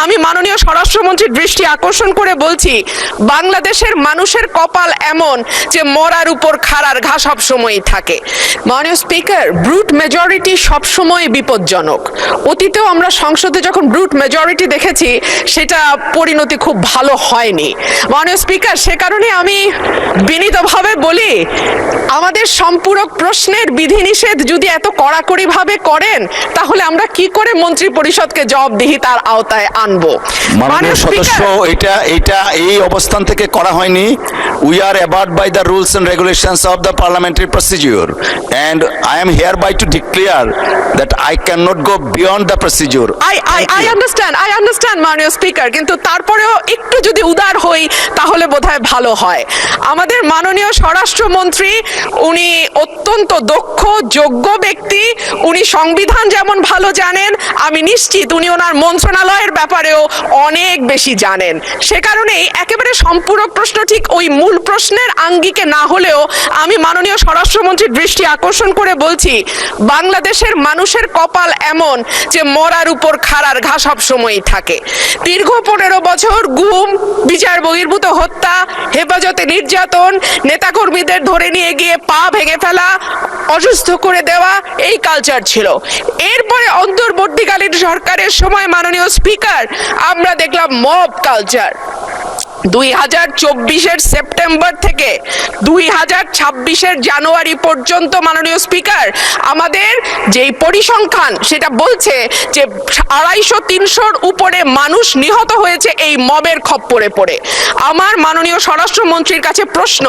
আমি মাননীয় স্বরাষ্ট্রমন্ত্রীর দৃষ্টি আকর্ষণ করে বলছি, বাংলাদেশের মানুষের কপাল এমন যে মরার উপর খাড়ার ঘা সব সময়ই থাকে। মাননীয় স্পিকার, ব্রুট মেজরিটি সবসময় বিপজ্জনক। অতীতেও আমরা সংসদে যখন ব্রুট মেজরিটি দেখেছি, সেটা পরিণতি খুব ভালো হয়নি। মাননীয় স্পিকার, সে কারণে আমি বিনীতভাবে বলি, আমাদের সম্পূরক প্রশ্নের বিধিনিষেধ যদি এত কড়াকড়িভাবে করেন, তাহলে আমরা কি করে মন্ত্রী পরিষদকে জবাবদিহিতার আওতায় আনবো? মাননীয় সদস্য, এটা এই অবস্থান থেকে করা হয়নি। We are abide by the rules and regulations of the parliamentary procedure, and I am hereby to declare that I cannot go beyond the procedure. I understand মাননীয় স্পিকার, কিন্তু তারপরেও একটু যদি উদার হই তাহলে বোধহয় ভালো হয়। আমাদের মাননীয় স্বরাষ্ট্রমন্ত্রী, উনি অত্যন্ত দক্ষ যোগ্য ব্যক্তি। উনি সংবিধান যেমন ভালো জানেন, আমি নিশ্চিত উনি ওনার মন্ত্রণালয়ের ব্যাপারেও অনেক বেশি জানেন। সে কারণেই একেবারে সম্পূরক প্রশ্ন ঠিক ওই মূল প্রশ্নের আঙ্গিকে না হলেও আমি মাননীয় স্বরাষ্ট্রমন্ত্রীর দৃষ্টি আকর্ষণ করে বলছি, বাংলাদেশের মানুষের কপাল এমন যে মরার উপর খাড়ার ঘা সব সময়ই থাকে। দীর্ঘ 15 বছর গুম, বিচার বহির্ভূত হত্যা, হেফাজতে নির্যাতন, নেতাকর্মীদের ধরে নিয়ে গিয়ে পা ভেঙে ফেলা, অসুস্থ করে দেওয়া, এই কালচার ছিল। এরপরে অন্তর্বর্তীকালীন সরকারের সময় মাননীয় স্পিকার, আমরা দেখলাম মব কালচার। 2024-এর সেপ্টেম্বর থেকে 2026-এর জানুয়ারি পর্যন্ত মাননীয় স্পিকার, আমাদের যেই পরিসংখ্যান সেটা বলছে যে 250-300-র উপরে মানুষ নিহত হয়েছে এই মবের খপ্পরে পড়ে। আমার মাননীয় স্বরাষ্ট্রমন্ত্রীর কাছে প্রশ্ন,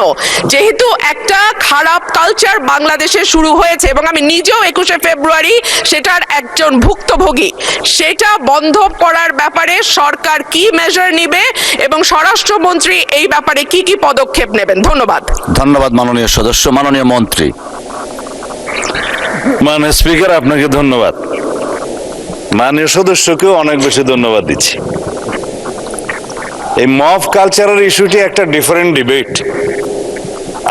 যেহেতু একটা খারাপ কালচার বাংলাদেশে শুরু হয়েছে এবং আমি নিজেও 21শে ফেব্রুয়ারি সেটার একজন ভুক্তভোগী, সেটা বন্ধ করার ব্যাপারে সরকার কি মেজার নেবে এবং স্বরাষ্ট্রমন্ত্রী এই ব্যাপারে কি কি পদক্ষেপ নেবেন? ধন্যবাদ। ধন্যবাদ মাননীয় সদস্য। মাননীয় মন্ত্রী। মাননীয় স্পিকার, আপনাকে ধন্যবাদ। মাননীয় সদস্যকেও অনেক বেশি ধন্যবাদ দিচ্ছি। এই মব কালচারের ইস্যুটি একটা ডিফারেন্ট ডিবেট,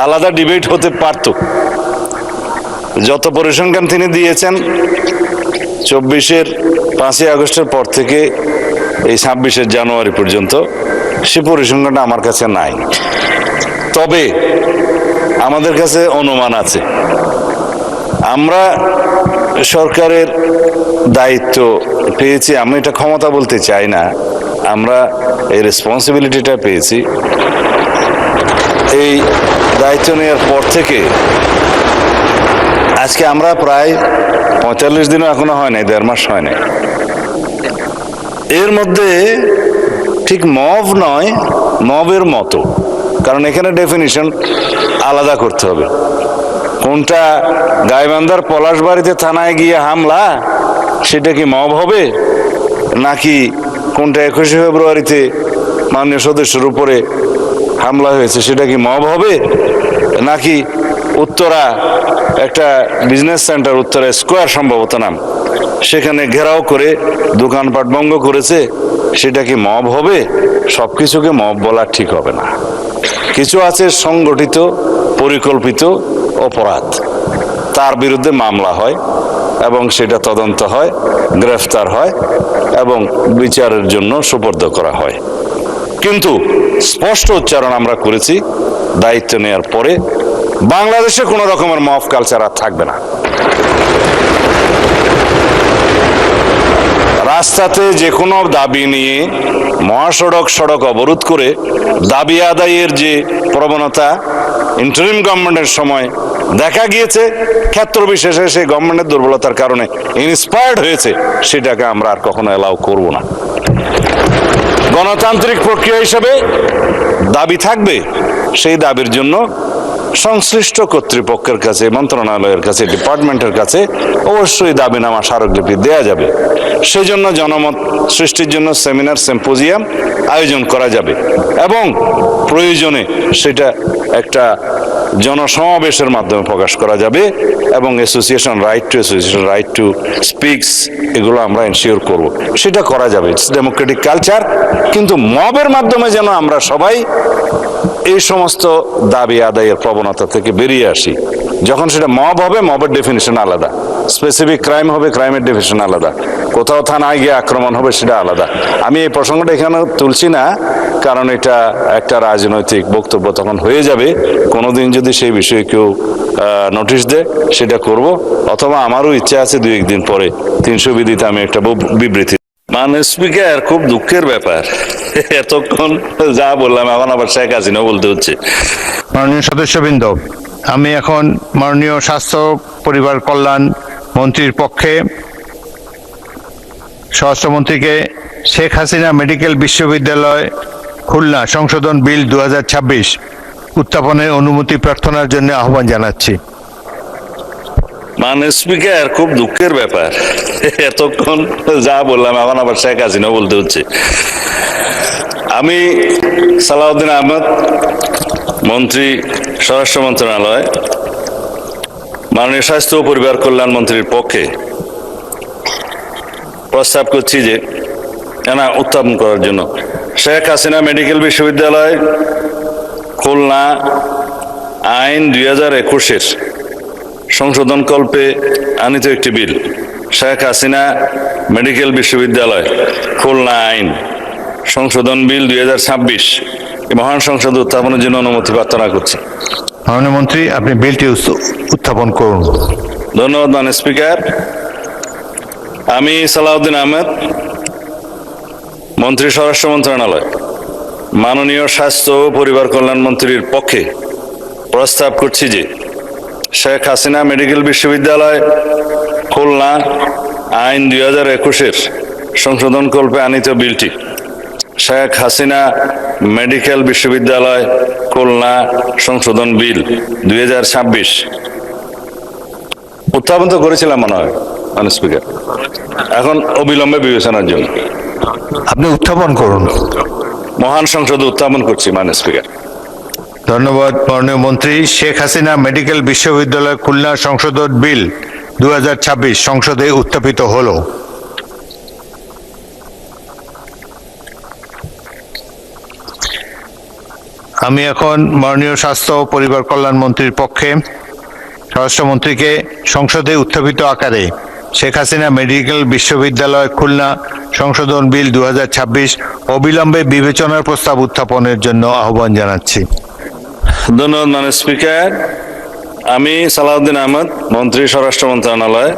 আলাদা ডিবেট হতে পারত। যত পরিসংখ্যান তিনি দিয়েছেন 24-এর 5ই আগস্টের পর থেকে এই 26-এর জানুয়ারি পর্যন্ত, সে পরিসংখ্যানটা আমার কাছে নাই। তবে আমাদের কাছে অনুমান আছে। আমরা সরকারের দায়িত্ব পেয়েছি, আমি এটা ক্ষমতা বলতে চাই না, আমরা এই রেসপন্সিবিলিটিটা পেয়েছি। এই দায়িত্ব নেওয়ার পর থেকে আজকে আমরা প্রায় 45 দিনও এখনো হয় নাই, 1.5 মাস হয় নাই। এর মধ্যে ঠিক মব নয়, মবের মতো, কারণ এখানে ডেফিনিশন আলাদা করতে হবে। কোনটা গাইবান্ধার পলাশবাড়িতে থানায় গিয়ে হামলা, সেটা কি মব হবে? নাকি কোনটা 21শে ফেব্রুয়ারিতে মাননীয় সদস্যের উপরে হামলা হয়েছে, সেটা কি মব হবে? নাকি উত্তরা একটা বিজনেস সেন্টার, উত্তরা স্কোয়ার সম্ভবত নাম, সেখানে ঘেরাও করে দোকানপাট ভঙ্গ করেছে, সেটা কি মব হবে? সবকিছুকে মব বলা ঠিক হবে না। কিছু আছে সংগঠিত পরিকল্পিত অপরাধ, তার বিরুদ্ধে মামলা হয় এবং সেটা তদন্ত হয়, গ্রেফতার হয় এবং বিচারের জন্য সুপর্দ করা হয়। কিন্তু স্পষ্ট উচ্চারণ আমরা করেছি দায়িত্ব নেওয়ার পরে, বাংলাদেশে কোনো রকমের মব কালচার আর থাকবে না। রাস্তাতে যে কোনো দাবি নিয়ে মহাসড়ক সড়ক অবরোধ করে দাবি আদায়ের যে প্রবণতা ইন্টারিম গভর্নমেন্টের সময় দেখা গিয়েছে, ক্ষেত্র বিশেষে সেই গভর্নমেন্টের দুর্বলতার কারণে ইন্সপায়ার্ড হয়েছে, সেটাকে আমরা আর কখনো অ্যালাউ করব না। গণতান্ত্রিক প্রক্রিয়া হিসেবে দাবি থাকবে, সেই দাবির জন্য সংশ্লিষ্ট কর্তৃপক্ষের কাছে, মন্ত্রণালয়ের কাছে, ডিপার্টমেন্টের কাছে অবশ্যই দাবিনামা স্মারকলিপি দেয়া যাবে। সেজন্য জনমত সৃষ্টির জন্য সেমিনার, সিম্পোজিয়াম আয়োজন করা যাবে এবং প্রয়োজনে সেটা একটা জনসমাবেশের মাধ্যমে প্রকাশ করা যাবে এবং অ্যাসোসিয়েশন রাইট টু স্পিকস, এগুলো আমরা এনশিওর করব, সেটা করা যাবে। It's Democratic culture. কিন্তু মবের মাধ্যমে যেন আমরা সবাই এই সমস্ত দাবি আদায়ের প্রবণতা থেকে বেরিয়ে আসি। যখন সেটা মব হবে, মবের ডেফিনিশন আলাদা, স্পেসিফিক ক্রাইম হবে, ক্রাইমের ডেফিনিশন আলাদা। কোথাও থানায় গিয়ে আক্রমণ হবে সেটা আলাদা। আমি এই প্রসঙ্গটা এখানে তুলছি না, কারণ এটা একটা রাজনৈতিক বক্তব্য তখন হয়ে যাবে। কোনোদিন যদি সেই বিষয়ে কেউ নোটিশ দেয় সেটা করব, অথবা আমারও ইচ্ছা আছে 2-1 দিন পরে 300 বিধিতে আমি একটা বিবৃতি। মানে স্পিকার, খুব দুঃখের ব্যাপার, এতক্ষণ যা বললাম এখন আবার শেখ হাসিনা বলতে হচ্ছে। মাননীয় সদস্যবৃন্দ, আমি এখন মাননীয় স্বাস্থ্য পরিবার কল্যাণ মন্ত্রীর পক্ষে স্বরাষ্ট্রমন্ত্রীকে শেখ হাসিনা মেডিকেল বিশ্ববিদ্যালয় খুলনা সংশোধন বিল 2026 উত্থাপনের অনুমতি প্রার্থনার জন্য আহ্বান জানাচ্ছি। মানে স্পিকার, খুব দুঃখের ব্যাপার, এতক্ষণ যা বললাম এখন আবার শেখ হাসিনা বলতে হচ্ছে। আমি সালাউদ্দিন আহমেদ, মন্ত্রী, স্বরাষ্ট্র মন্ত্রণালয়, মাননীয় স্বাস্থ্য ও পরিবার কল্যাণ মন্ত্রীর পক্ষে প্রস্তাব করছি যে উত্থাপন করার জন্য শেখ হাসিনা মেডিকেল বিশ্ববিদ্যালয় খুলনা আইন 2021-এর সংশোধন কল্পে আনিত একটি বিল, শেখ হাসিনা মেডিকেল বিশ্ববিদ্যালয় খুলনা আইন সংশোধন বিল 2026 মহান সংসদে উত্থাপনের জন্য অনুমতি প্রার্থনা করছি। মাননীয় মন্ত্রী, আপনি বিলটি উত্থাপন করুন। ধন্যবাদ মাননীয় স্পিকার। আমি সালাউদ্দিন আহমেদ, মন্ত্রী, স্বরাষ্ট্র মন্ত্রণালয়, মাননীয় স্বাস্থ্য ও পরিবার কল্যাণ মন্ত্রীর পক্ষে প্রস্তাব করছি যে শেখ হাসিনা মেডিকেল বিশ্ববিদ্যালয় খুলনা আইন 2021-এর সংশোধন কল্পে আনিত বিলটি, শেখ হাসিনা মেডিকেল বিশ্ববিদ্যালয় খুলনা সংশোধন বিল 2026 উত্থাপন তো করেছিলাম মনে হয় মাননীয় স্পিকার, এখন অবিলম্বে বিবেচনার জন্য আপনি উত্থাপন করুন। মহান সংসদে উত্থাপন করছি মাননীয় স্পিকার। ধন্যবাদ মাননীয় মন্ত্রী। শেখ হাসিনা মেডিকেল বিশ্ববিদ্যালয় খুলনা সংশোধন বিল 2026 সংসদে উত্থাপিত হলো। আমি এখন মাননীয় স্বাস্থ্য ও পরিবার কল্যাণ মন্ত্রীর পক্ষে স্বরাষ্ট্রমন্ত্রীকে সংসদে উত্থাপিত আকারে শেখ হাসিনা মেডিকেল বিশ্ববিদ্যালয় খুলনা সংশোধন বিল 2026 অবিলম্বে বিবেচনার প্রস্তাব উত্থাপনের জন্য আহ্বান জানাচ্ছি। ধন্যবাদ মাননীয় স্পিকার। আমি সালাউদ্দিন আহমেদ, মন্ত্রী, স্বরাষ্ট্র মন্ত্রণালয়,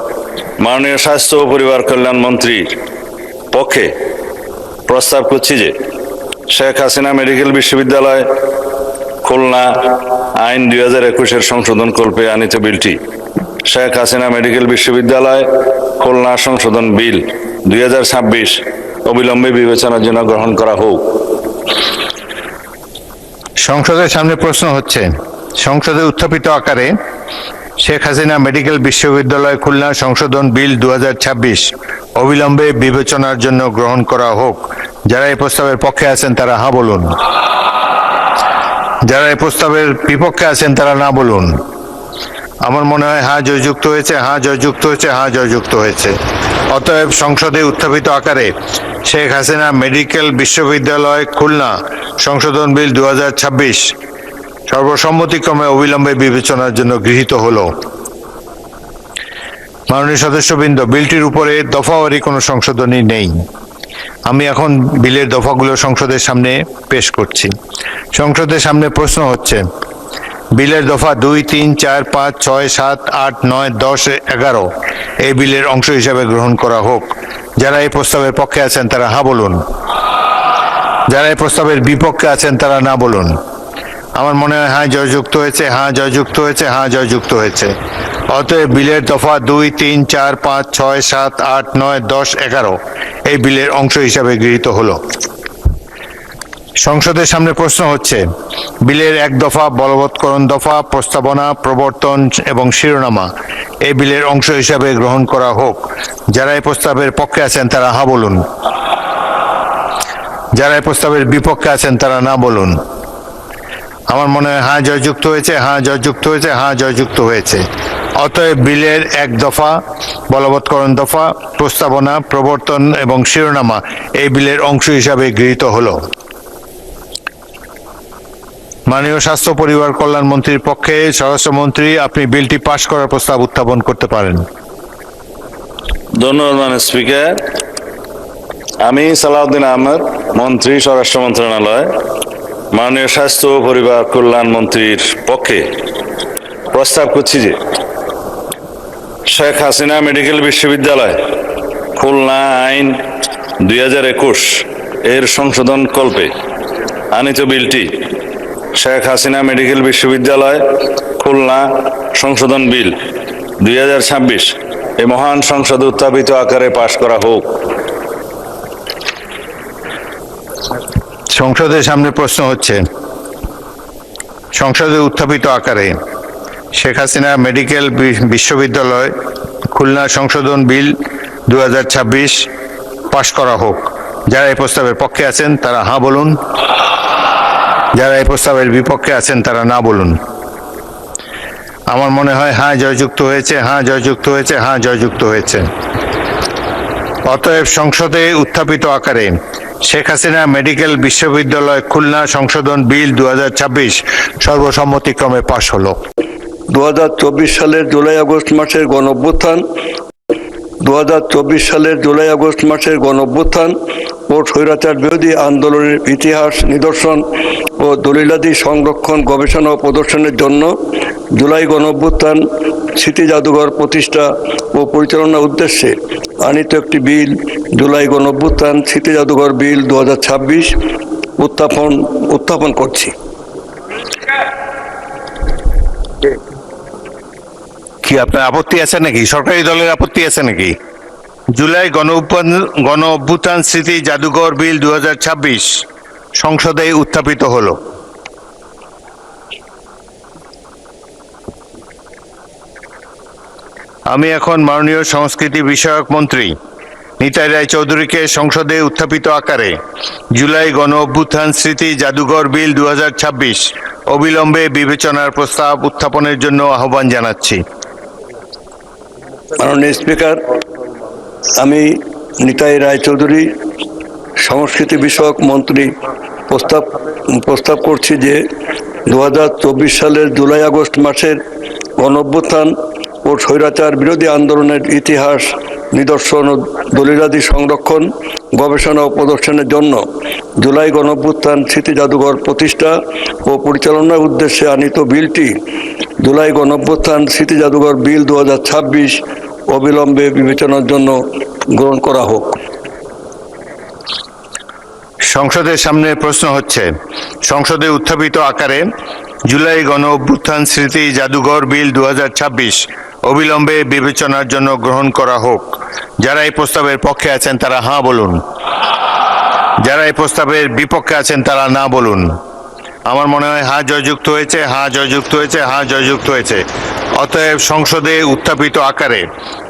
মাননীয় স্বাস্থ্য ও পরিবার কল্যাণ মন্ত্রীর পক্ষে প্রস্তাব করছি যে শেখ হাসিনা মেডিকেল বিশ্ববিদ্যালয় খুলনা আইন 2021-এর সংশোধন কল্পে আনিত বিলটি, শেখ হাসিনা মেডিকেল বিশ্ববিদ্যালয় খুলনা সংশোধন বিল 2026 অবিলম্বে বিবেচনার জন্য গ্রহণ করা হোক। সংসদের সামনে প্রশ্ন হচ্ছে, সংসদে উত্থাপিত আকারে শেখ হাসিনা মেডিকেল বিশ্ববিদ্যালয় খুলনা সংশোধন বিল 2026 অবিলম্বে বিবেচনার জন্য গ্রহণ করা হোক। যারা এই প্রস্তাবের পক্ষে আছেন তারা হ্যাঁ বলুন, যারা এই প্রস্তাবের বিপক্ষে আছেন তারা না বলুন। আমার মনে হয় হ্যাঁ জয়যুক্ত হয়েছে, হ্যাঁ জয়যুক্ত হয়েছে, হ্যাঁ জয়যুক্ত হয়েছে। অতএব সংসদে উত্থাপিত আকারে শেখ হাসিনা মেডিকেল বিশ্ববিদ্যালয় খুলনা সংশোধন বিল 2026 সর্বসম্মতিক্রমে অবিলম্বে বিবেচনার জন্য গৃহীত হলো। মাননীয় সদস্যবৃন্দ, বিলটির উপরে দফাওয়ারি কোনো সংশোধনী নেই। আমি এখন বিলের দফাগুলো সংসদের সামনে পেশ করছি। সংসদের সামনে প্রশ্ন হচ্ছে, বিলের দফা 2, 3, 4, 5, 6, 7, 8, 9, 10, 11 এই বিলের অংশ হিসাবে গ্রহণ করা হোক। যারা এই প্রস্তাবের পক্ষে আছেন তারা হ্যাঁ বলুন, যারা এই প্রস্তাবের বিপক্ষে আছেন তারা না বলুন। আমার মনে হয় হ্যাঁ জয়যুক্ত হয়েছে, হ্যাঁ জয়যুক্ত হয়েছে, হ্যাঁ জয়যুক্ত হয়েছে। অতএব বিলের দফা 2, 3, 4, 5, 6, 7, 8, 9, 10, 11 এই বিলের অংশ হিসাবে গৃহীত হলো। সংসদের সামনে প্রশ্ন হচ্ছে, বিলের 1 দফা বলবৎকরণ দফা, প্রস্তাবনা, প্রবর্তন এবং শিরোনামা এই বিলের অংশ হিসাবে গ্রহণ করা হোক। যারা এই প্রস্তাবের পক্ষে আছেন তারা হ্যাঁ বলুন, যারা এই প্রস্তাবের বিপক্ষে আছেন তারা না বলুন। আমার মনে হয় হ্যাঁ জয়যুক্ত হয়েছে, হ্যাঁ জয়যুক্ত হয়েছে, হ্যাঁ জয়যুক্ত হয়েছে। অতএব বিলের 1 দফা বলবৎকরণ দফা, প্রস্তাবনা, প্রবর্তন এবং শিরোনামা এই বিলের অংশ হিসাবে গৃহীত হলো। মাননীয় স্বাস্থ্য পরিবার কল্যাণ মন্ত্রীর পক্ষে স্বরাষ্ট্রমন্ত্রী, আপনি বিলটি পাশ করার প্রস্তাব উত্থাপন করতে পারেন। ধন্যবাদ মাননীয় স্পিকার। আমি সালাউদ্দিন আহমেদ, মন্ত্রী, স্বরাষ্ট্র মন্ত্রণালয়, মাননীয় স্বাস্থ্য ও পরিবার কল্যাণ মন্ত্রীর পক্ষে প্রস্তাব করছি যে শেখ হাসিনা মেডিকেল বিশ্ববিদ্যালয় খুলনা আইন 2021 এর সংশোধন কল্পে আনিত বিলটি শেখ হাসিনা মেডিকেল বিশ্ববিদ্যালয় খুলনা সংশোধন বিল 2026 এই মহান সংসদে উত্থাপিত আকারে পাশ করা হোক। সংসদের সামনে প্রশ্ন হচ্ছে, সংসদে উত্থাপিত আকারে শেখ হাসিনা মেডিকেল বিশ্ববিদ্যালয় খুলনা সংশোধন বিল 2026 পাশ করা হোক। যারা এই প্রস্তাবের পক্ষে আছেন তারা হ্যাঁ বলুন, যারা এই প্রস্তাবের বিপক্ষে আছেন তারা না বলুন। আমার মনে হয় হ্যাঁ জয়যুক্ত হয়েছে, হ্যাঁ জয়যুক্ত হয়েছে, হ্যাঁ জয়যুক্ত হয়েছে। অতএব সংসদে উত্থাপিত আকারে শেখ হাসিনা মেডিকেল বিশ্ববিদ্যালয় খুলনা সংশোধন বিল 2026 সর্বসম্মতিক্রমে পাশ হলো। 2024 সালের জুলাই আগস্ট মাসের গণঅভ্যুত্থান 2024 সালের জুলাই আগস্ট মাসের গণঅভ্যুত্থান ও স্বৈরাচার বিরোধী আন্দোলনের ইতিহাস, নিদর্শন ও দলিলাদি সংরক্ষণ, গবেষণা ও প্রদর্শনের জন্য জুলাই গণঅভ্যুত্থান স্মৃতি জাদুঘর প্রতিষ্ঠা ও পরিচালনার উদ্দেশ্যে আনিত একটি বিল জুলাই গণঅভ্যুত্থান স্মৃতি জাদুঘর বিল 2026 উত্থাপন করছি। কি আপনার আপত্তি আছে নাকি? সরকারি দলের আপত্তি আছে নাকি? জুলাই গণ অভ্যুত্থান স্মৃতি জাদুঘর বিল 2026 সংসদে উত্থাপিত হলো। আমি এখন মাননীয় সংস্কৃতি বিষয়ক মন্ত্রী নিতাই রায় চৌধুরীকে সংসদে উত্থাপিত আকারে জুলাই গণ অভ্যুত্থান স্মৃতি জাদুঘর বিল 2026 অবিলম্বে বিবেচনার প্রস্তাব উত্থাপনের জন্য আহ্বান জানাচ্ছি। মাননীয় স্পিকার, আমি নিতাই রায় চৌধুরী সংস্কৃতি বিষয়ক মন্ত্রী প্রস্তাব করছি যে 2024 সালের জুলাই আগস্ট মাসের গণঅভ্যুত্থান ও স্বৈরাচার বিরোধী আন্দোলনের ইতিহাস, নিদর্শন ও দলিলাদি সংরক্ষণ, গবেষণা ও প্রদর্শনের জন্য জুলাই গণঅভ্যুত্থান স্মৃতি জাদুঘর প্রতিষ্ঠা ও পরিচালনার উদ্দেশ্যে আনিত বিলটি জুলাই গণঅভ্যুত্থান স্মৃতি জাদুঘর বিল 2026 অবিলম্বে বিবেচনার জন্য গ্রহণ করা হোক। সংসদের সামনে প্রশ্ন হচ্ছে, সংসদে উত্থাপিত আকারে জুলাই গণ অভ্যুত্থান স্মৃতি জাদুঘর বিল 2026 অবিলম্বে বিবেচনার জন্য গ্রহণ করা হোক। যারা এই প্রস্তাবের পক্ষে আছেন তারা হ্যাঁ বলুন, যারা এই প্রস্তাবের বিপক্ষে আছেন তারা না বলুন। আমার মনে হয় হ্যাঁ জয়যুক্ত হয়েছে, হ্যাঁ জয়যুক্ত হয়েছে, হ্যাঁ জয়যুক্ত হয়েছে। অতএব সংসদে উত্থাপিত আকারে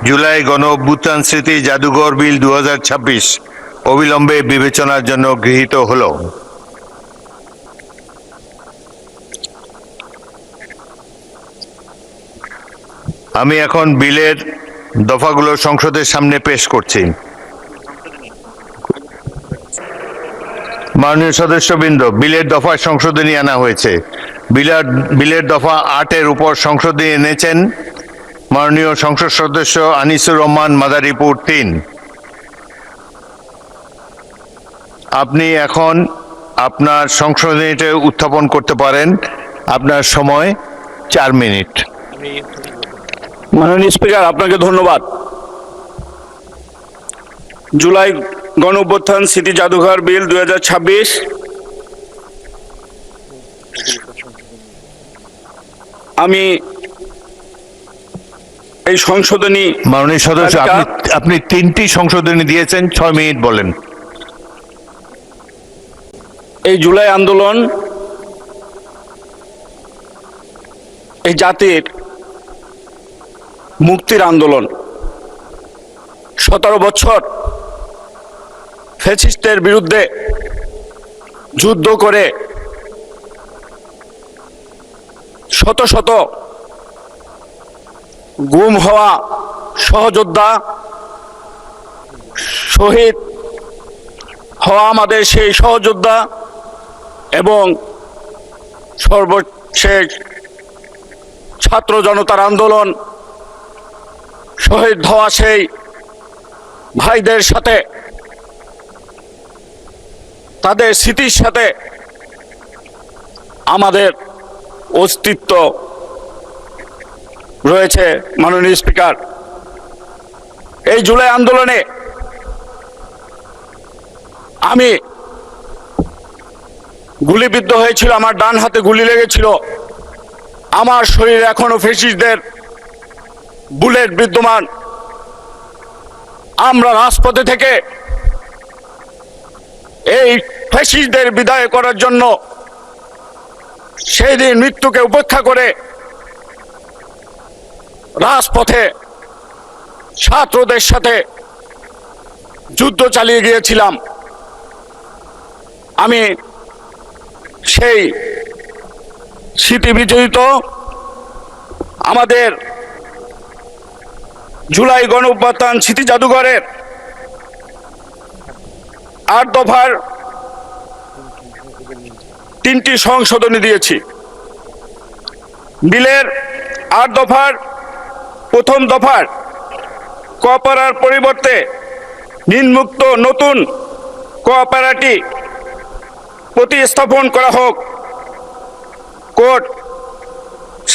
জুলাই গণ অভ্যুত্থান স্মৃতি জাদুঘর বিল 2026 অবিলম্বে বিবেচনার জন্য গৃহীত হলো। আমি এখন বিলের দফাগুলো সংসদের সামনে পেশ করছি। মাননীয় সদস্যবৃন্দ, বিলের দফা সংশোধনী আনা হয়েছে। বিলের দফা 8-এর উপর সংশোধনী এনেছেন মাননীয় সংসদ সদস্য আনিসুর রহমান, মাদারীপুর 3। আপনি এখন আপনার সংশোধনীটা উত্থাপন করতে পারেন। আপনার সময় 4 মিনিট। মাননীয় স্পিকার, আপনাকে ধন্যবাদ। জুলাই গণ অভ্যুত্থান স্মৃতি জাদুঘর বিল 2026 আমি এই সংশোধনী মাননীয় সদস্য, আপনি 3টি সংশোধনী দিয়েছেন, 6 মিনিট বলেন। এই জুলাই আন্দোলন এই জাতির মুক্তির আন্দোলন। 17 বছর ফ্যাসিস্টের বিরুদ্ধে যুদ্ধ করে শত শত গুম হওয়া সহযোদ্ধা, শহীদ হওয়া আমাদের সেই সহযোদ্ধা এবং সর্বশেষ ছাত্র জনতার আন্দোলন শহীদ হওয়া সেই ভাইদের সাথে তাদের স্মৃতির সাথে আমাদের অস্তিত্ব রয়েছে। মাননীয় স্পিকার, এই জুলাই আন্দোলনে আমি গুলিবিদ্ধ হয়েছিল, আমার ডান হাতে গুলি লেগেছিল, আমার শরীরে এখনো ফ্যাসিস্টদের বুলেট বিদ্যমান। আমরা রাজপথে থেকে এই ফ্যাসিস্টদের বিদায় করার জন্য সেই দিন মৃত্যুকে উপেক্ষা করে রাজপথে ছাত্রদের সাথে যুদ্ধ চালিয়ে গিয়েছিলাম। আমি সেই স্মৃতি বিজড়িত আমাদের জুলাই গণঅভ্যুত্থান স্মৃতি জাদুঘরের 8 দফার 3টি সংশোধনী দিয়েছি। বিলের 8 দফার প্রথম দফার কোঅপারার পরিবর্তে নিম্নোক্ত নতুন কোঅপারাটি প্রতিস্থাপন করা হোক। কোর্ট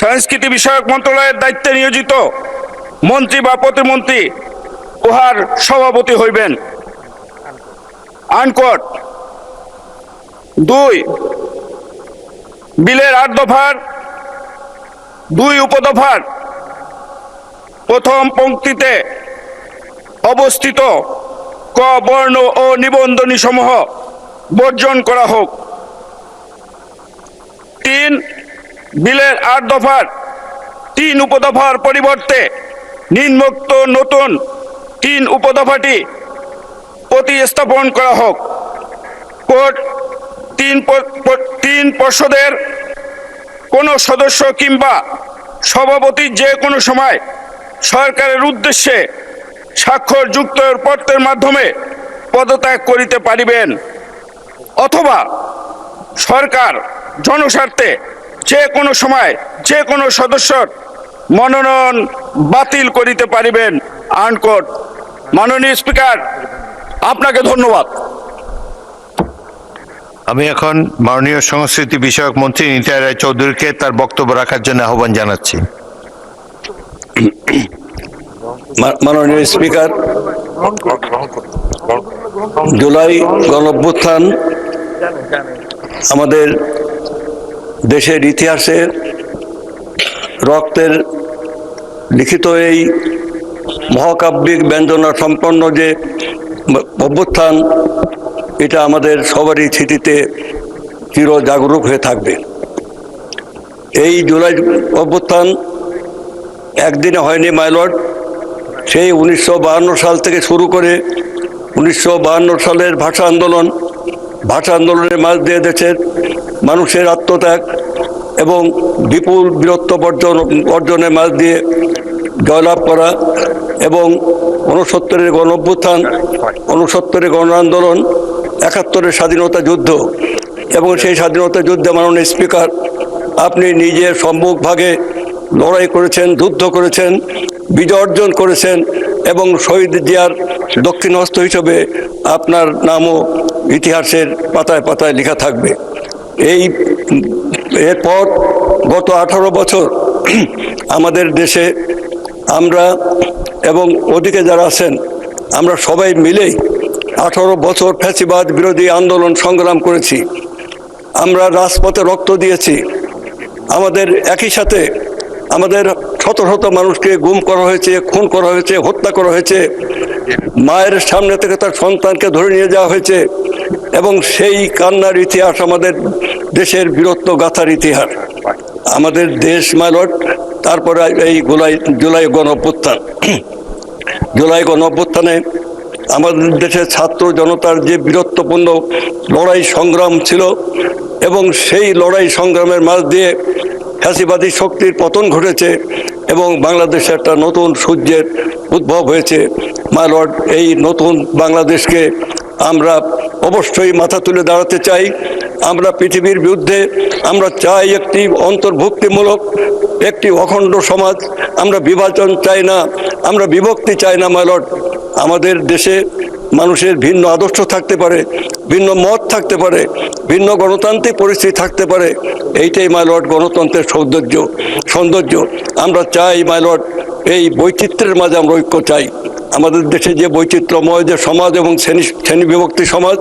সংস্কৃতি বিষয়ক মন্ত্রণালয়ের দায়িত্বে নিয়োজিত মন্ত্রী বা প্রতিমন্ত্রী উহার সভাপতি হইবেন। আনকোট। 2 বিলের 8 দফার 2 উপদফার প্রথম পংক্তিতে অবস্থিত ক বর্ণ ও নিবন্ধনী সমূহ বর্জন করা হোক। 3 বিলের 8 দফার 3 উপদফার পরিবর্তে নিম্নোক্ত নতুন 3 উপদফাটি প্রতিস্থাপন করা হোক। কোর্ট 3 পর্ষদের কোন সদস্য কিংবা সভাপতি যে কোনো সময় সরকারের উদ্দেশ্যে স্বাক্ষরযুক্ত পত্রের মাধ্যমে পদত্যাগ করিতে পারিবেন, অথবা সরকার জনস্বার্থে যে কোনো সময় যে কোনো সদস্যর মনোনয়ন বাতিল করিতে পারিবেন। আনকোট। মাননীয় স্পিকার, আপনাকে ধন্যবাদ। আমি এখন মাননীয় সংস্কৃতি বিষয়ক মন্ত্রী নিতাই রায় চৌধুরীকে তার বক্তব্য রাখার জন্য আহ্বান জানাচ্ছি। মাননীয় স্পিকার, জুলাই গণঅভ্যুত্থান আমাদের দেশের ইতিহাসে রক্তের লিখিত এই মহাকাব্যিক ব্যঞ্জনা সম্পন্ন যে অভ্যুত্থান, এটা আমাদের সবারই স্মৃতিতে চির জাগরুক হয়ে থাকবে। এই জুলাই অভ্যুত্থান একদিনে হয়নি মাইলর্ড। সেই 1952 সাল থেকে শুরু করে 1952 সালের ভাষা আন্দোলনের মাঝ দিয়ে দেশের মানুষের আত্মত্যাগ এবং বিপুল বীরত্ব অর্জনের মাঝ দিয়ে জয়লাভ করা, এবং 69-এর গণ অভ্যুত্থান, 69-এর গণ আন্দোলন, 71-এর স্বাধীনতা যুদ্ধ, এবং সেই স্বাধীনতা যুদ্ধে মাননীয় স্পিকার আপনি নিজে সম্মুখভাগে লড়াই করেছেন, যুদ্ধ করেছেন, বিজয় অর্জন করেছেন, এবং শহীদ জিয়ার দক্ষিণ হস্ত হিসেবে আপনার নামও ইতিহাসের পাতায় পাতায় লেখা থাকবে। এরপর গত 18 বছর আমাদের দেশে আমরা এবং ওদিকে যারা আছেন আমরা সবাই মিলেই 18 বছর ফ্যাসিবাদ বিরোধী আন্দোলন সংগ্রাম করেছি। আমরা রাজপথে রক্ত দিয়েছি। আমাদের একই সাথে আমাদের শত শত মানুষকে গুম করা হয়েছে, খুন করা হয়েছে, হত্যা করা হয়েছে, মায়ের সামনে থেকে তার সন্তানকে ধরে নিয়ে যাওয়া হয়েছে, এবং সেই কান্নার ইতিহাস আমাদের দেশের বীরত্ব গাথার ইতিহাস আমাদের দেশ মাইলট। তারপরে এই জুলাই গণ অভ্যুত্থান, জুলাই গণ অভ্যুত্থানে আমাদের দেশের ছাত্র জনতার যে বীরত্বপূর্ণ লড়াই সংগ্রাম ছিল, এবং সেই লড়াই সংগ্রামের মাঝ দিয়ে ফ্যাসিবাদী শক্তির পতন ঘটেছে এবং বাংলাদেশে একটা নতুন সূর্যের উদ্ভব হয়েছে। মাই লর্ড, এই নতুন বাংলাদেশকে আমরা অবশ্যই মাথা তুলে দাঁড়াতে চাই। আমরা পৃথিবীর বিরুদ্ধে আমরা চাই একটি অন্তর্ভুক্তিমূলক একটি অখণ্ড সমাজ। আমরা বিভাজন চাই না, আমরা বিভক্তি চাই না মাই লর্ড। আমাদের দেশে মানুষের ভিন্ন আদর্শ থাকতে পারে, ভিন্ন মত থাকতে পারে, ভিন্ন গণতান্ত্রিক পরিস্থিতি থাকতে পারে। এইটাই মাই লর্ড গণতন্ত্রের সৌন্দর্য। আমরা চাই মাই লর্ড, এই বৈচিত্র্যের মাঝে আমরা ঐক্য চাই। আমাদের দেশে যে বৈচিত্র্যময় যে সমাজ এবং শ্রেণী বিভক্তি সমাজ,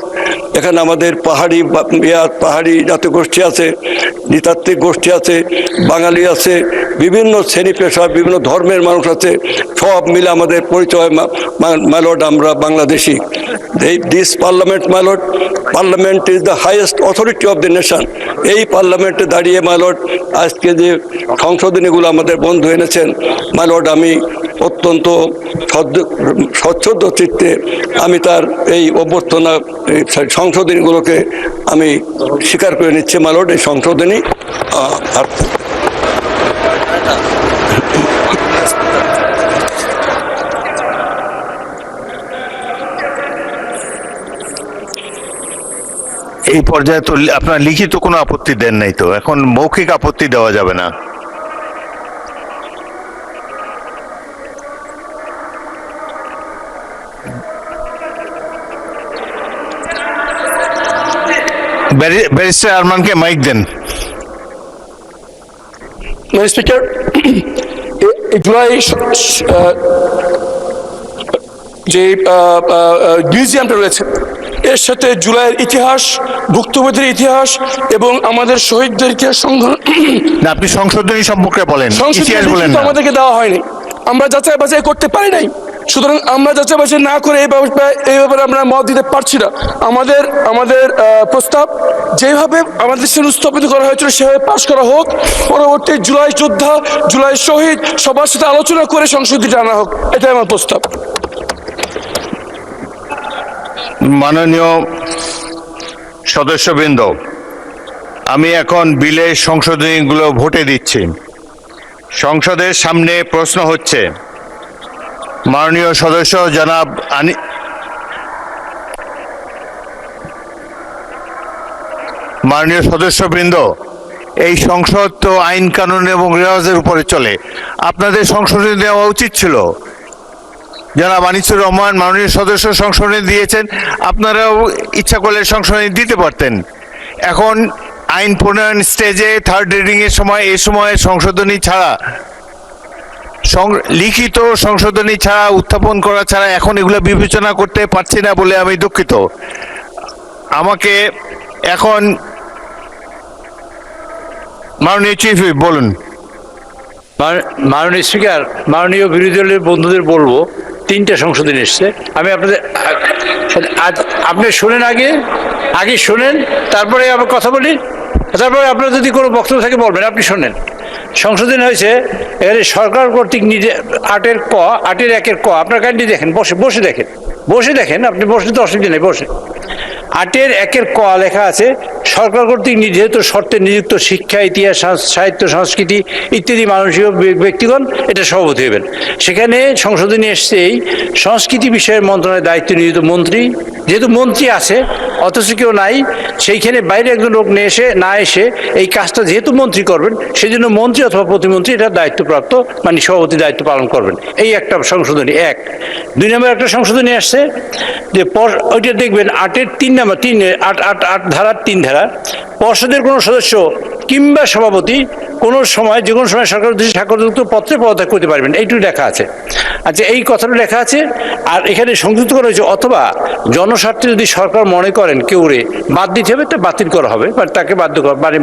এখানে আমাদের পাহাড়ি জাতিগোষ্ঠী আছে, নৃতাত্ত্বিক গোষ্ঠী আছে, বাঙালি আছে, বিভিন্ন শ্রেণী পেশা, বিভিন্ন ধর্মের মানুষ আছে, সব মিলে আমাদের পরিচয় মাই লর্ড আমরা Bangladeshi. This parliament my lord, parliament is the highest authority of the nation. এই পার্লামেন্টে দাঁড়িয়ে মাই লর্ড আজকে যে সংশোধনীগুলো আমাদের বন্ধু এনেছেন মাই লর্ড, আমি অত্যন্ত স্বচ্ছন্দ চিত্তে আমি তার এই অভ্যর্থনা সংশোধনীগুলোকে আমি স্বীকার করে নিচ্ছি মাই লর্ড। এই সংশোধনী এই পর্যায়ে তো আপনার লিখিত কোনো আপত্তি দেন নাই, তো এখন মৌখিক আপত্তি দেওয়া যাবে না। ব্যারিস্টার আরমানকে মাইক দেন। স্পিকার, জুলাই যে মিউজিয়ামটা রয়েছে এর সাথে জুলাইয়ের ইতিহাস, ভুক্তভোগীদের ইতিহাস এবং আমাদের শহীদদেরকে না, আপনি সংশোধনী সম্পর্কে বলেন, ইতিহাস বলেন সংশোধনী না। আমাদেরকে দেওয়া হয়নি, আমরা যাচাই বাছাই করতে পারি নাই। সুতরাং আমরা যাচাই বাছাই না করে এই ব্যাপারে আমরা মত দিতে পারছি না। আমাদের প্রস্তাব যেভাবে আমাদের দেশে উত্থাপিত করা হয়েছিল সেভাবে পাশ করা হোক। পরবর্তী জুলাই যোদ্ধা, জুলাই শহীদ সবার সাথে আলোচনা করে সংশোধনীটা আনা হোক, এটাই আমার প্রস্তাব। মাননীয় সদস্যবৃন্দ, আমি এখন বিলের সংশোধনীগুলো ভোটে দিচ্ছি। সংসদের সামনে প্রশ্ন হচ্ছে, মাননীয় সদস্য জনাব মাননীয় সদস্যবৃন্দ, এই সংসদ তো আইন কানুন এবং রেওয়াজের উপরে চলে, আপনাদের সংশোধনী দেওয়া উচিত ছিল। জনাব আনিসুর রহমান মাননীয় সদস্য সংশোধনী দিয়েছেন, আপনারাও ইচ্ছা করলে সংশোধনী দিতে পারতেন। এখন আইন প্রণয়ন স্টেজে থার্ড রিডিং এর সময় এই সময় সংশোধনী ছাড়া, লিখিত সংশোধনী ছাড়া, উত্থাপন করা ছাড়া এখন এগুলো বিবেচনা করতে পারছি না বলে আমি দুঃখিত। আমাকে এখন মাননীয় চিফ হুইপ বলুন। মাননীয় স্পিকার, মাননীয় বিরোধী দলের বন্ধুদের বলবো, 3টা সংশোধনী এসছে। আমি আপনাদের আপনি শোনেন, আগে শোনেন, তারপরে আবার কথা বলি, তারপরে আপনার যদি কোনো বক্তব্য থাকে বলবেন। আপনি শোনেন, সংশোধনী হয়েছে এখানে সরকার কর্তৃক নিজে 8-এর 1-এর ক, আপনার কাইন্ডলি দেখেন, বসে দেখেন, আপনি বসে তো অসুবিধা নেই, বসে 8-এর 1-এর ক লেখা আছে, সরকার কর্তৃক নির্ধারিত শর্তে নিযুক্ত শিক্ষা, ইতিহাস, সাহিত্য, সংস্কৃতি ইত্যাদি মানসিক ব্যক্তিগণ এটা সভাপতি হবেন। সেখানে সংশোধনী এসছে এই সংস্কৃতি বিষয়ের মন্ত্রণালয়ের দায়িত্ব নিয়োজিত মন্ত্রী, যেহেতু মন্ত্রী আছে অথচ কেউ নাই, সেইখানে বাইরে একজন লোক না এসে এই কাজটা যেহেতু মন্ত্রী করবেন, সেই জন্য মন্ত্রী অথবা প্রতিমন্ত্রী এটা দায়িত্বপ্রাপ্ত, মানে সভাপতি দায়িত্ব পালন করবেন। এই একটা সংশোধনী। 1 2 নম্বর একটা সংশোধনী আসছে যে ওইটা দেখবেন 8-এর 3 নম্বর, 8 ধারার 3 ধারা, পর্ষদের কোনো সদস্য কিংবা সভাপতি কোনো সময় যে কোনো সময় সরকার উদ্দেশ্যে স্বাক্ষরযুক্ত পত্রে পদত্যাগ করতে পারবেন, এইটুকু লেখা আছে। আচ্ছা, এই কথাটা লেখা আছে। আর এখানে সংযুক্ত করা হয়েছে, অথবা জনস্বার্থে যদি সরকার মনে করেন কেউ বাদ দিতে হবে, তা বাতিল করা হবে, বা তাকে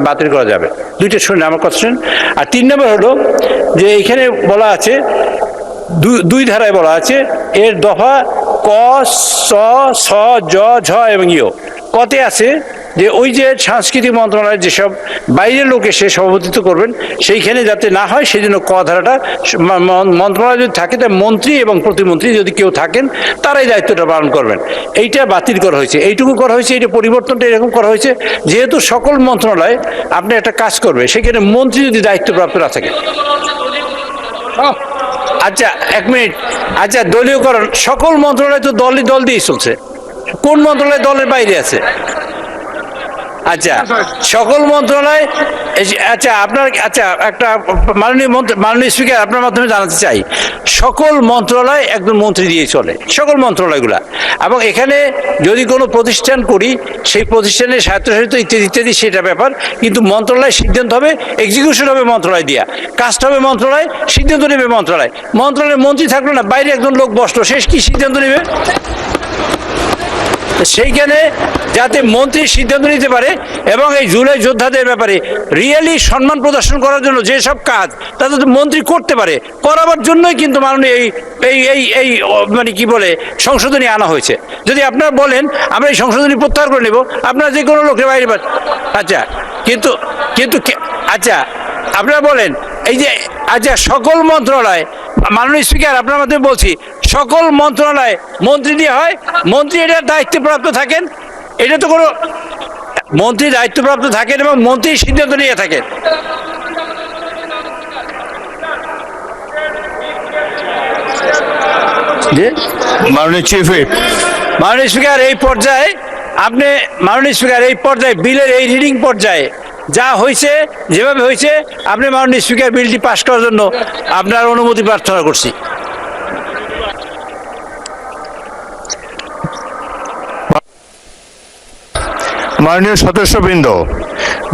বাতিল করা যাবে। 2টা শুনে আমার কথা শুনেন। আর 3 নম্বর হলো যে এইখানে বলা আছে, 2 ধারায় বলা আছে, এর দফা ক, স, জ, ঝ এবং ইয়। কতে আছে যে ওই যে সাংস্কৃতিক মন্ত্রণালয়ের যেসব বাইরের লোক এসে সভাপতিত্ব করবেন, সেইখানে যাতে না হয় সেই জন্য ক ধারাটা মন্ত্রণালয় যদি থাকে, তা মন্ত্রী এবং প্রতিমন্ত্রী যদি কেউ থাকেন তারাই দায়িত্বটা পালন করবেন। এইটা বাতিল করা হয়েছে, এইটুকু করা হয়েছে। এইটা পরিবর্তনটা এরকম করা হয়েছে, যেহেতু সকল মন্ত্রণালয় আপনি একটা কাজ করবে, সেখানে মন্ত্রী যদি দায়িত্বপ্রাপ্ত না থাকে। আচ্ছা 1 মিনিট, আচ্ছা দলীয়করণ, সকল মন্ত্রণালয় তো দল দিয়ে চলছে, কোন মন্ত্রণালয় দলের বাইরে আছে? আচ্ছা, সকল মন্ত্রণালয় আচ্ছা আপনার আচ্ছা একটা মাননীয় স্পিকার আপনার মাধ্যমে জানাতে চাই, সকল মন্ত্রণালয় একজন মন্ত্রী দিয়ে চলে, সকল মন্ত্রণালয়গুলা। এবং এখানে যদি কোনো প্রতিষ্ঠান করি, সেই প্রতিষ্ঠানের স্বায়ত্তশাসিত ইত্যাদি ইত্যাদি সেটা ব্যাপার, কিন্তু মন্ত্রণালয় সিদ্ধান্ত হবে, এক্সিকিউশন হবে মন্ত্রণালয় দিয়া, কাজটা হবে মন্ত্রণালয়, সিদ্ধান্ত নেবে মন্ত্রণালয়। মন্ত্রণালয়ের মন্ত্রী থাকলো না, বাইরে একজন লোক বসলো, শেষ কি সিদ্ধান্ত নেবে? সেইখানে যাতে মন্ত্রী সিদ্ধান্ত নিতে পারে এবং এই জুলাই যোদ্ধাদের ব্যাপারে রিয়েলি সম্মান প্রদর্শন করার জন্য যেসব কাজ তাতে তো মন্ত্রী করতে পারে, করাবার জন্যই কিন্তু মাননীয় এই মানে কি বলে সংশোধনী আনা হয়েছে। যদি আপনারা বলেন আমরা এই সংশোধনী প্রত্যাহার করে নেব, আপনারা যে কোনো লোকের বাইরে আচ্ছা কিন্তু কিন্তু আচ্ছা আপনারা বলেন এই যে আচ্ছা সকল মন্ত্রণালয়, মাননীয় স্পিকার আপনার মাধ্যমে বলছি, সকল মন্ত্রণালয় মন্ত্রী দিয়ে হয়, মন্ত্রী এটার দায়িত্বপ্রাপ্ত থাকেন, এটা তো কোনো মন্ত্রী দায়িত্বপ্রাপ্ত থাকেন এবং মন্ত্রী সিদ্ধান্ত নিয়ে থাকেন। মাননীয় চিফ হুইপ, মাননীয় স্পিকার এই পর্যায়ে আপনি মাননীয় স্পিকার এই পর্যায়ে বিলের এই রিডিং পর্যায়ে যা হয়েছে যেভাবে হয়েছে, আপনি মাননীয় স্পিকার বিলটি পাশ করার জন্য আপনার অনুমতি প্রার্থনা করছি। মাননীয় সদস্যবৃন্দ,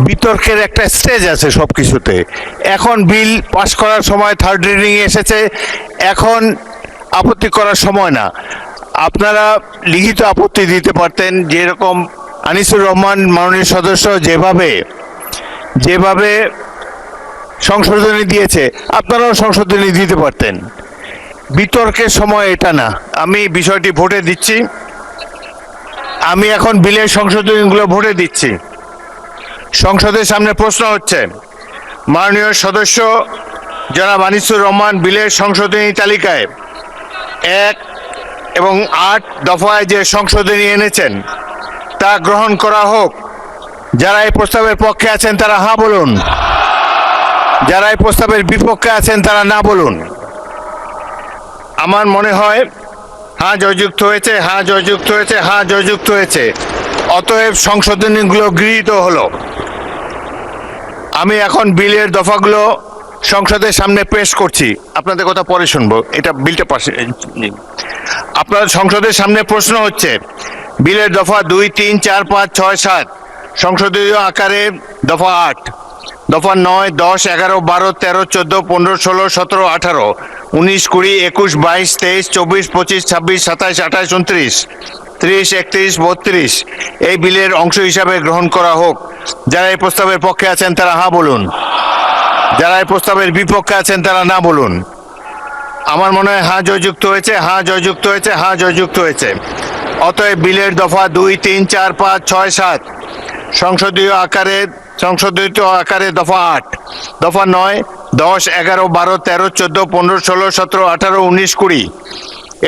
বিতর্কের একটা স্টেজ আছে সবকিছুতে। এখন বিল পাস করার সময় থার্ড রিডিং এসেছে, এখন আপত্তি করার সময় না। আপনারা লিখিত আপত্তি দিতে পারতেন, যেরকম আনিসুর রহমান মাননীয় সদস্য যেভাবে সংশোধনী দিয়েছে, আপনারাও সংশোধনী দিতে পারতেন। বিতর্কের সময় এটা না। আমি বিষয়টি ভোটে দিচ্ছি, আমি এখন বিলের সংশোধনীগুলো ভোটে দিচ্ছি। সংসদের সামনে প্রশ্ন হচ্ছে, মাননীয় সদস্য জনাব আনিসুর রহমান বিলের সংশোধনী তালিকায় 1 এবং 8 দফায় যে সংশোধনী এনেছেন তা গ্রহণ করা হোক। যারা এই প্রস্তাবের পক্ষে আছেন তারা হ্যাঁ বলুন, যারা এই প্রস্তাবের বিপক্ষে আছেন তারা না বলুন। আমার মনে হয় হ্যাঁ জয়যুক্ত হয়েছে, হ্যাঁ জয়যুক্ত হয়েছে, হ্যাঁ জয়যুক্ত হয়েছে। অতএব সংশোধনীগুলো গৃহীত হলো। আমি এখন বিলের দফাগুলো সংসদের সামনে পেশ করছি। আপনাদের কথা পরে শুনবো, এটা বিলটা পাশে। আপনার সংসদের সামনে প্রশ্ন হচ্ছে, বিলের দফা 2, 3, 4, 5, 6, 7 সংসদীয় আকারে দফা 8, দফা 9, 10, 11, 12, 13, 14, 15, 16, 17, 18, 19, 20, 21, 22, 23, 24, 25, 26, 27, 28, 29, 30, 31, 32 এই বিলের অংশ হিসাবে গ্রহণ করা হোক। যারা এই প্রস্তাবের পক্ষে আছেন তারা হ্যাঁ বলুন, যারা এই প্রস্তাবের বিপক্ষে আছেন তারা না বলুন। আমার মনে হয় হ্যাঁ জয়যুক্ত হয়েছে, হ্যাঁ জয়যুক্ত হয়েছে, হ্যাঁ জয়যুক্ত হয়েছে। অতএব বিলের দফা 2, 3, 4, 5, 6, 7 সংশোধিত আকারে দফা 8, দফা 9, 10, 11, 12, 13, 14, 15, 16, 17, 18, 19, 20,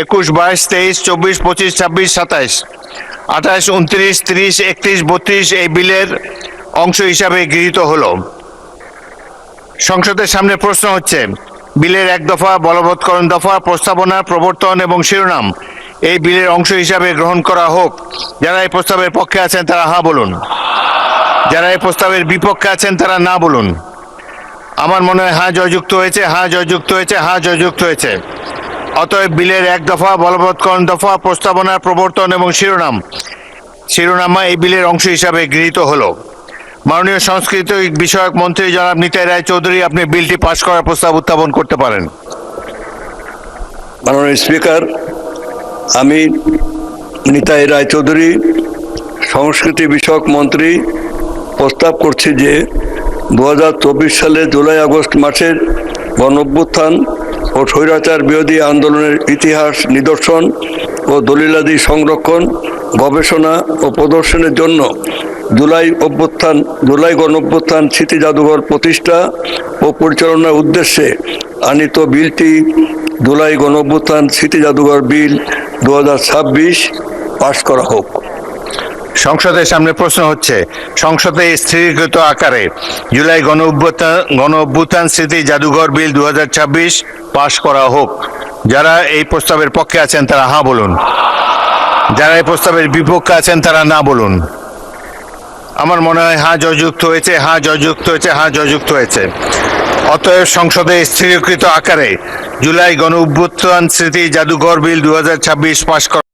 21, 22, 23, 24, 25, 26, 27, 28, 29, 30, 31, 32 এই বিলের অংশ হিসাবে গৃহীত হলো। সংসদের সামনে প্রশ্ন হচ্ছে, বিলের 1 দফা বলবৎকরণ দফা প্রস্তাবনা প্রবর্তন এবং শিরোনাম এই বিলের অংশ হিসাবে গ্রহণ করা হোক। যারা এই প্রস্তাবের পক্ষে আছেন তারা হ্যাঁ বলুন, যারা এই প্রস্তাবের বিপক্ষে আছেন তারা না বলুন। আমার মনে হয় হ্যাঁ জয়যুক্ত হয়েছে, হ্যাঁ জয়যুক্ত হয়েছে, হ্যাঁ জয়যুক্ত হয়েছে। অতএব বিলের 1 দফা বলবৎকরণ দফা প্রস্তাবনা প্রবর্তন এবং শিরোনামা এই বিলের অংশ হিসাবে গৃহীত হলো। মাননীয় সংস্কৃতি বিষয়ক মন্ত্রী জনাব নিতাই রায়চৌধুরী, আপনি বিলটি পাশ করার প্রস্তাব উত্থাপন করতে পারেন। মাননীয় স্পিকার, আমি নিতাই রায়চৌধুরী সংস্কৃতি বিষয়ক মন্ত্রী প্রস্তাব করছি যে 2024 সালে জুলাই আগস্ট মাসের গণঅভ্যুত্থান ও স্বৈরাচার বিরোধী আন্দোলনের ইতিহাস নিদর্শন ও দলিলাদি সংরক্ষণ, গবেষণা ও প্রদর্শনের জন্য জুলাই গণঅভ্যুত্থান স্মৃতি জাদুঘর প্রতিষ্ঠা ও পরিচালনার উদ্দেশ্যে আনিত বিলটি জুলাই গণঅভ্যুত্থান স্মৃতি জাদুঘর বিল 2026 পাশ করা হোক। সংসদের সামনে প্রশ্ন হচ্ছে, সংসদে স্থিরীকৃত আকারে জুলাই গণঅভ্যুত্থান স্মৃতি জাদুঘর বিল 2026 পাশ করা হোক। যারা এই প্রস্তাবের পক্ষে আছেন তারা হ্যাঁ বলুন, যারা এই প্রস্তাবের বিপক্ষে আছেন তারা না বলুন। আমার মনে হয় হ্যাঁ জয়যুক্ত হয়েছে, হ্যাঁ জয়যুক্ত হয়েছে, হ্যাঁ জয়যুক্ত হয়েছে। অতএব সংসদে স্থিরীকৃত আকারে জুলাই গণ অভ্যুত্থান স্মৃতি জাদুঘর বিল 2026 পাশ করা